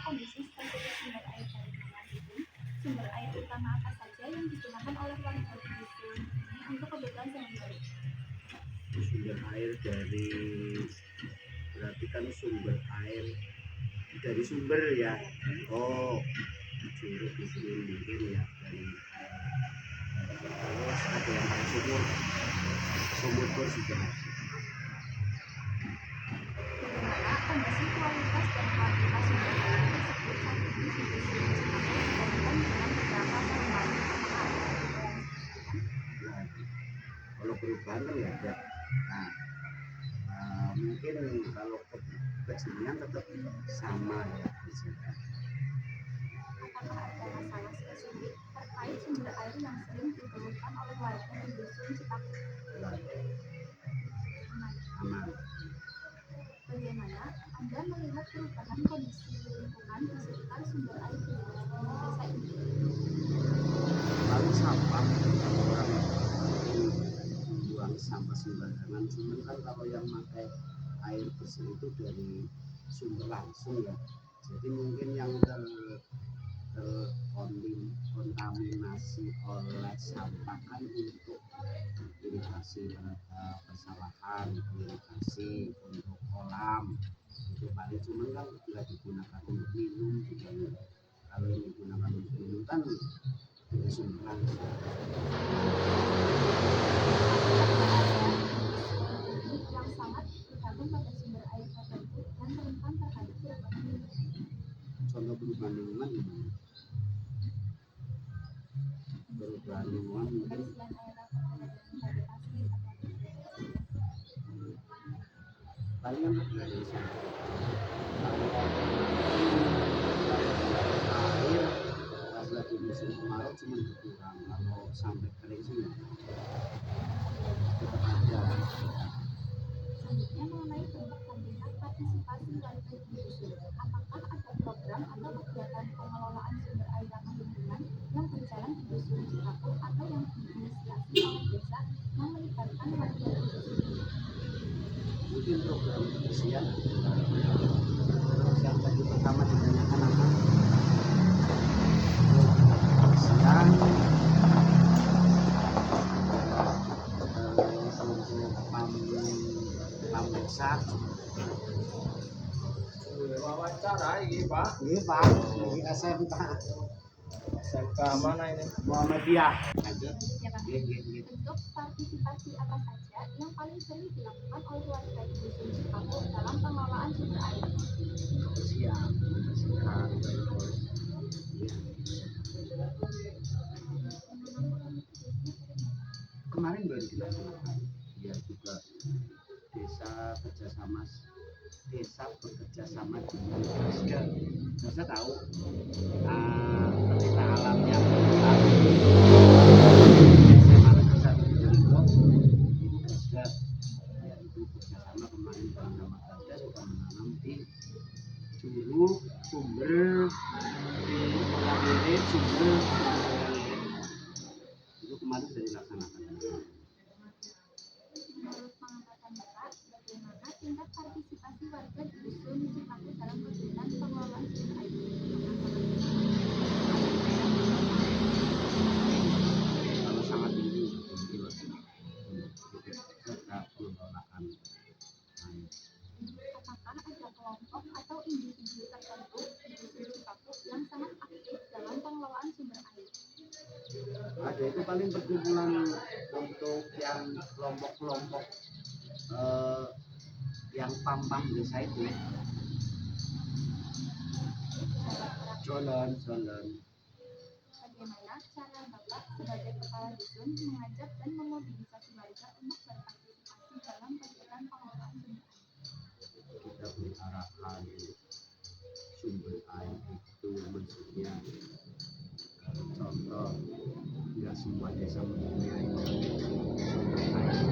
kondisi spesifik sumber air dari Bengawan itu, sumber air utama apa saja yang digunakan oleh warga di dusun ini untuk kebutuhan sehari-hari? Sumber air dari, berarti kan sumber air dari sumber ya. Oh, curug di sini mungkin ya dari terus ada yang pakai sumur, sumur bor juga. Bagaimana kondisi kualitas dan kuantitas sumber air tersebut saat ini di dusun Cikampek dibandingkan dengan beberapa tahun lalu? Nah, kalau perubahan kan ya ada. Nah, mungkin kalau kejadian tetap sama ya di sini. Apakah ada masalah spesifik terkait sumber air yang sering dikeluhkan oleh warga di dusun Cikampek? Aman. Bagaimana Anda melihat perubahan kondisi lingkungan di sekitar sumber air di desa ini? Lalu sampah, kalau orang buang sampah sembarangan, cuman kan kalau yang pakai air bersih itu dari sumber langsung ya. Jadi mungkin yang terkontaminasi oleh sampah kan untuk irigasi persawahan, irigasi untuk kolam itu paling, cuman kan tidak digunakan untuk minum juga. Kalau yang digunakan untuk minum kan dari sumber langsung. Yang sangat bergantung pada sumber air tertentu dan rentan terhadap perubahan lingkungan. Contoh perubahan lingkungan gimana? Perubahan lingkungan mungkin Kebersihan air terhadap vegetasi atau paling yang dari sana. Air pas lagi musim kemarau cuma berkurang, kalau sampai kering sih tetap ada. selanjutnya mengenai bentuk dan tingkat partisipasi warga di dusun. Apakah ada program atau kegiatan pengelolaan sumber air ramah lingkungan yang berjalan di dusun Cikampek atau yang diinisiasi oleh desa yang melibatkan warga di dusun? Mungkin program kebersihan. Terus yang tadi pertama ditanyakan apa? Kebersihan. Untuk pam desa. Wawancara ini Pak. Ini Pak, dari SMK. SMK mana ini? Muhammadiyah. Lanjut. Ya, Pak. Gitu. Bentuk partisipasi apa saja yang paling sering dilakukan oleh warga di dusun Cikampek dalam pengelolaan sumber air? Kebersihan, membersihkan, terus ya. Kemarin baru dilaksanakan. Ya juga desa bekerja sama dengan Gasda. Gasda tahu peta alam yang itu Gasda, ya itu bekerjasama kemarin bersama Gasda sudah menanam di curug sumber di sumber itu kemarin sudah dilaksanakan. Menurut pengamatan Bapak, bagaimana tingkat partisipasi warga di dusun Cikampek dalam kegiatan pengelolaan sumber air? Kalau sangat tinggi serta pengelolaan air. Apakah ada kelompok atau individu tertentu di dusun Cikampek yang sangat aktif dalam pengelolaan sumber air? Ada itu paling perkumpulan untuk yang kelompok-kelompok yang pam-pam desa itu. Jolan. Bagaimana cara Bapak sebagai kepala dusun mengajak dan memobilisasi warga untuk berpartisipasi dalam kegiatan pengelolaan sumber air? Kita beri arahan sumber air itu maksudnya contoh nggak semua desa mempunyai sumber air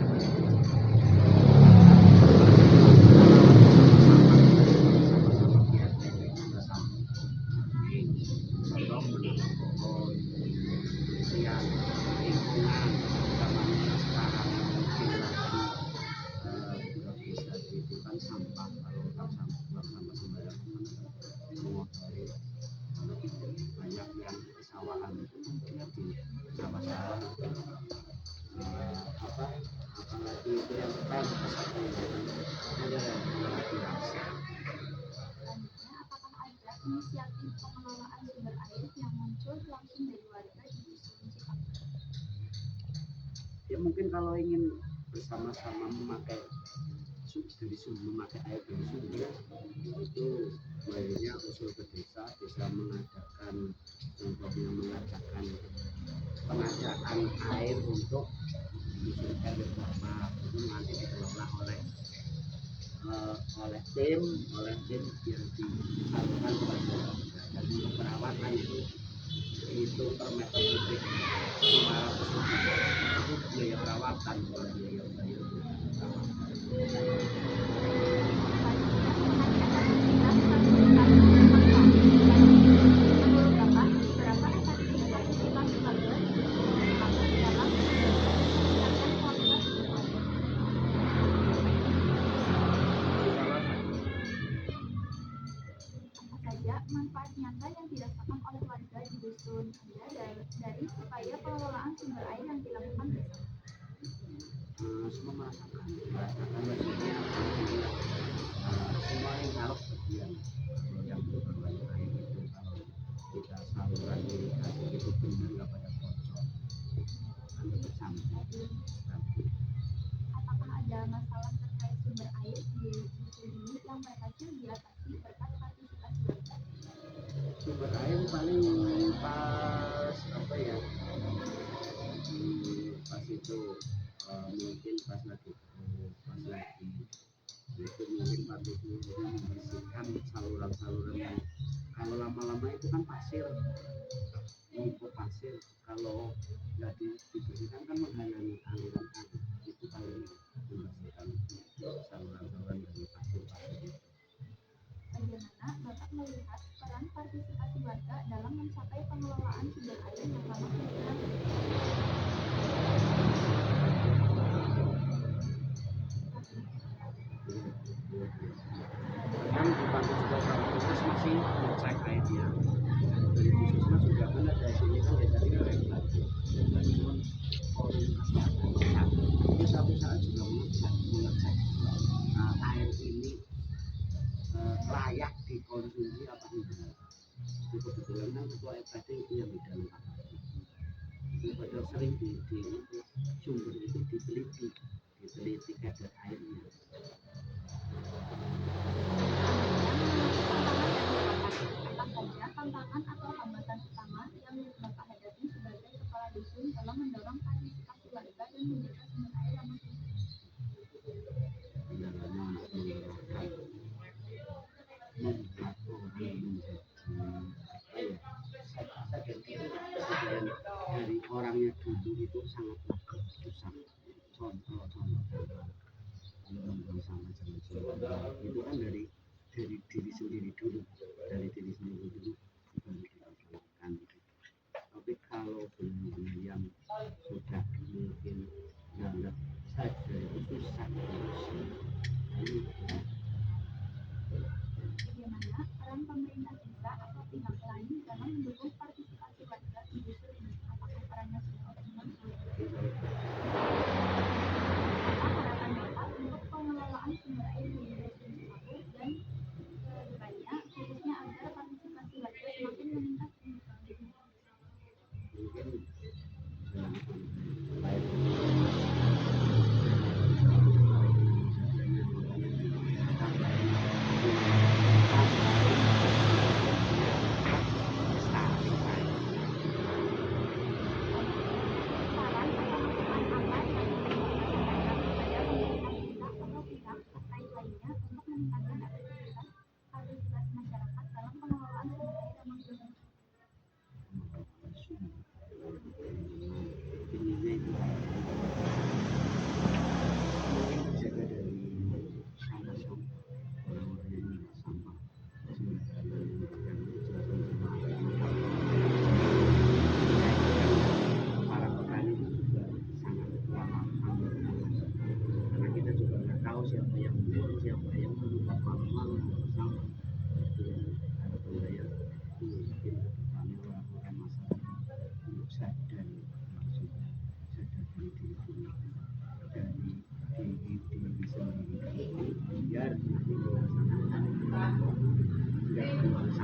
yang sampah, kalau sampah sembarangan mengotori inisiatif pengelolaan sumber air yang muncul langsung dari warga di dusun Cipagak? Ya mungkin kalau ingin bersama-sama memakai dari sumber, memakai air dari sumber itu baiknya usul ke desa mengadakan, contohnya mengadakan pengadaan air untuk dusun RW berapa itu nanti dikelola oleh tim yang disalurkan kepada warga. Dan untuk perawatan itu per meter kubik 500 itu biaya perawatan, bukan biaya perawatan. Menurut Bapak, berapa efektif partisipasi warga di dusun Cipagak dalam meningkatkan kualitas sumber air? Apa saja manfaat nyata yang dirasakan oleh warga di dusun Anda dari upaya pengelolaan sumber air yang dilakukan bersama? Semua merasakan maksudnya semua yang harus bagian yang berbanyak air itu kalau kita saluran irigasi itu benar nggak pada bocor, nanti bercampur. Apakah ada masalah terkait sumber air di dusun ini yang berhasil diatasi berkat partisipasi warga? Sumber air paling pas apa ya, pas itu mungkin pas lagi itu mungkin partisipasinya membersihkan saluran-saluran yang kalau lama-lama itu kan pasir, numpuk pasir, kalau nggak dibersihkan kan menghalangi aliran air, itu paling membersihkan saluran-saluran dari pasir-pasir itu. Bagaimana Bapak melihat peran partisipasi warga dalam mencapai pengelolaan sumber air yang ramah lingkungan? Kan dibantu juga sama khusus masih ngecek airnya dari khususnya juga kan ada sini kan ya tadi kan bantuan koordinasi antar desa itu satu saat juga mengecek air ini layak dikonsumsi apa enggak. Itu kebetulan kan ketua RKD itu yang di dalam itu pada sering di sumber itu diteliti kadar airnya. Apa saja tantangan atau hambatan utama yang Bapak hadapi sebagai kepala dusun dalam mendorong partisipasi warga dan menjaga sumber air ramah lingkungan? Kendalanya untuk membuat orang menjadi apa ya, sadar dari orangnya dulu itu sangatlah susah. Contoh membuang sampah jangan sembarangan itu kan dari diri sendiri dulu, baru dilakukan. Tapi kalau benar yang sudah mungkin dianggap saja itu susah ini. Bagaimana peran pemerintah desa atau pihak lain dalam mendukung partisipasi warga di dusun ini? Apakah perannya sudah optimal? Apa harapan Bapak untuk pengelolaan sumber air di dusun Cipagak dan kedepannya, khususnya agar partisipasi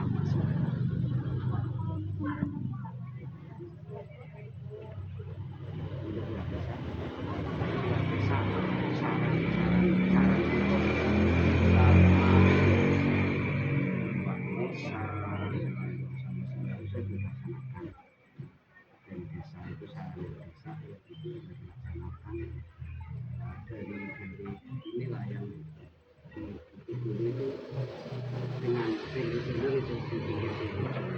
sama sekali. Untuk nggak bisa saran untuk saran bisa dilaksanakan, dan desa itu saran desa itu dilaksanakan dari inilah yang di itu dengan pinggir-pinggir itu di pinggir-pinggir